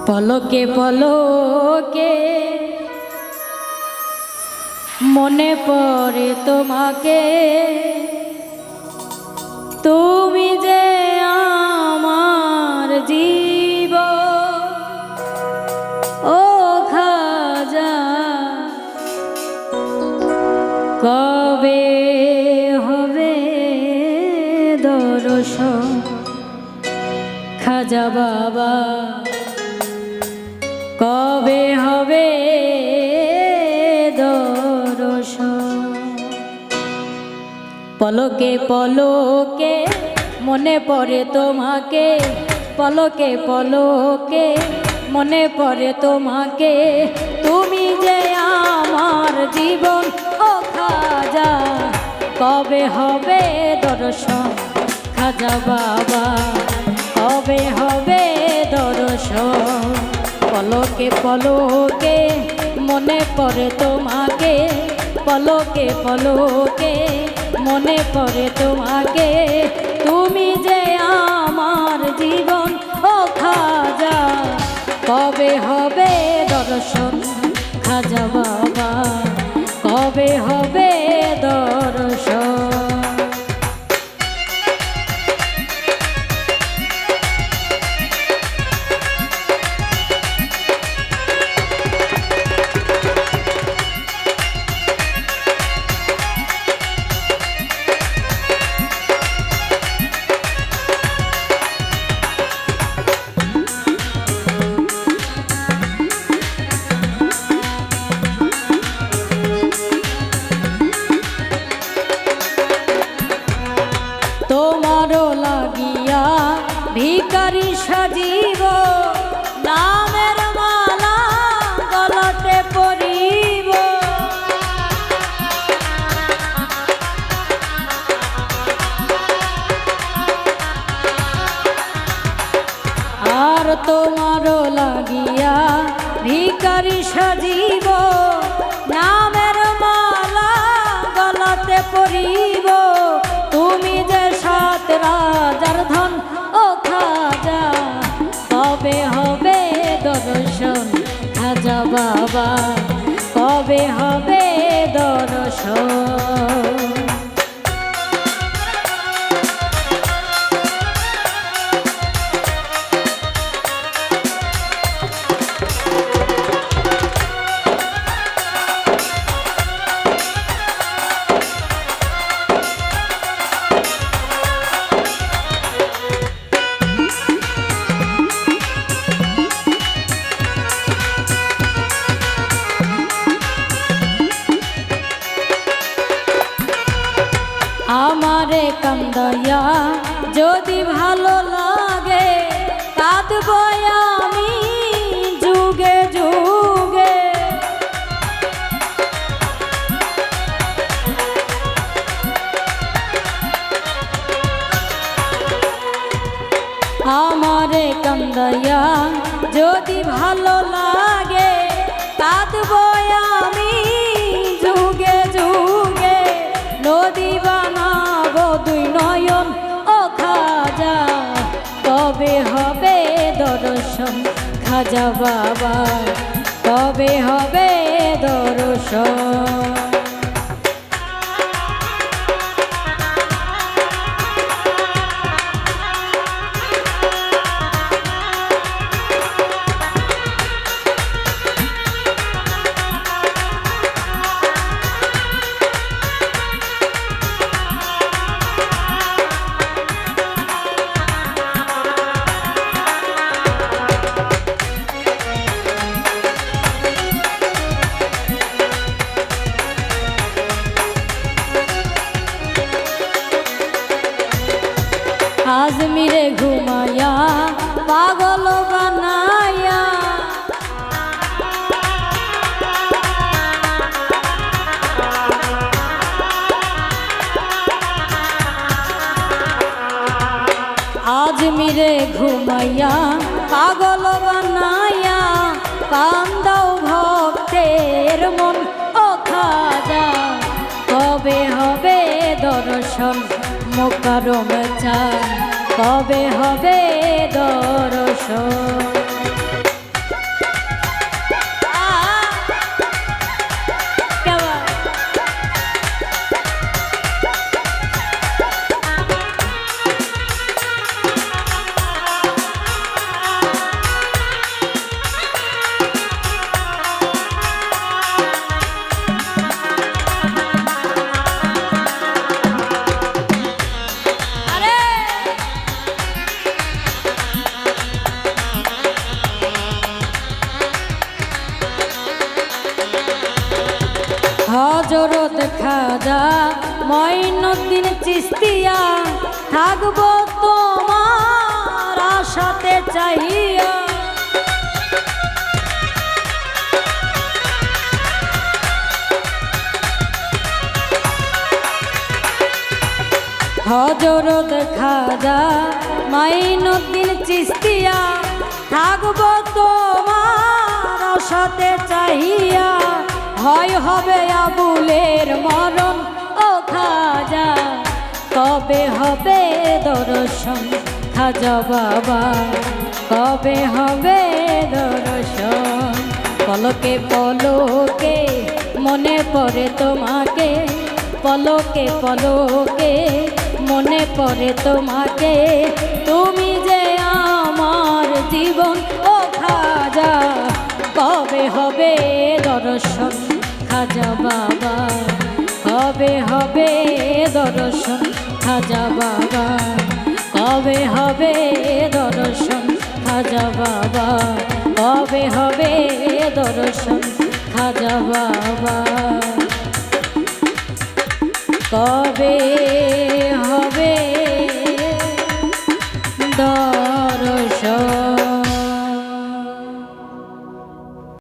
পলকে পলকে মনে পড়ে তোমাকে, তুমি যে আমার জীবন। ও খাজা কবে হবে দর্শন, খাজা বাবা কবে হবে দর্শন। পলকে পলকে মনে পড়ে তোমাকে, পলকে পলকে মনে পড়ে তোমাকে, তুমি যে আমার জীবন। ও খাজা কবে হবে দর্শন, খাজা বাবা কবে হবে দর্শন। পলকে পলকে মনে পড়ে তোমাকে, পলকে পলকে মনে পড়ে তোমাকে, তুমি যে আমার জীবন। ও খাজা কবে হবে দর্শন, খাজা বাবা কবে হবে দর্শন। তোমারও লাগিয়া ভিখারি সাজিব, নামের মালা গলাতে পরিব। আর তোমারও লাগিয়া ভিখারি সাজিব, নামের মালা গলাতে পরিব। তুমি যে সাত রাজার ধন। ও খাজা কবে হবে দর্শন, খাজা বাবা কবে হবে দর্শন। আমারে কান্দাইয়া যদি ভালো লাগে, কাঁদব আমি যুগে যুগে। আমারে কান্দাইয়া যদি ভালো লাগে, কাঁদব আমি যুগে যুগে। নদী বানাবো দুই নয়ন। ও খাজা কবে হবে দর্শন, খাজা বাবা কবে হবে দর্শন। আজমিরে ঘুমায়া পাগল বানায়া, আজমিরে ঘুমাইয়া পাগল বানায়া, কান্দাও ভক্তের মন। ও খাজা কবে হবে দর্শন, মোকারম চান কবে হবে দর্শন। হযরত খাজা মঈনুদ্দিন চিশতিয়া থাকবো তোমার আশাতে চাহিয়া। হযরত খাজা মঈনুদ্দিন চিশতিয়া থাকবো তোমার আশাতে চাহিয়া। হয় হবে আবুলের মরণ ও খাজা, কবে হবে দর্শন খাজা বাবা, কবে হবে দর্শন। পলকে পলকে মনে পড়ে তোমাকে, পলকে পলকে মনে পড়ে তোমাকে, তুমি যে আমার জীবন ও খাজা, কবে হবে দর্শন খাজা বাবা, কবে হবে দর্শন খাজা বাবা, কবে হবে দর্শন খাজা বাবা, কবে হবে দর্শন খাজা বাবা, কবে হবে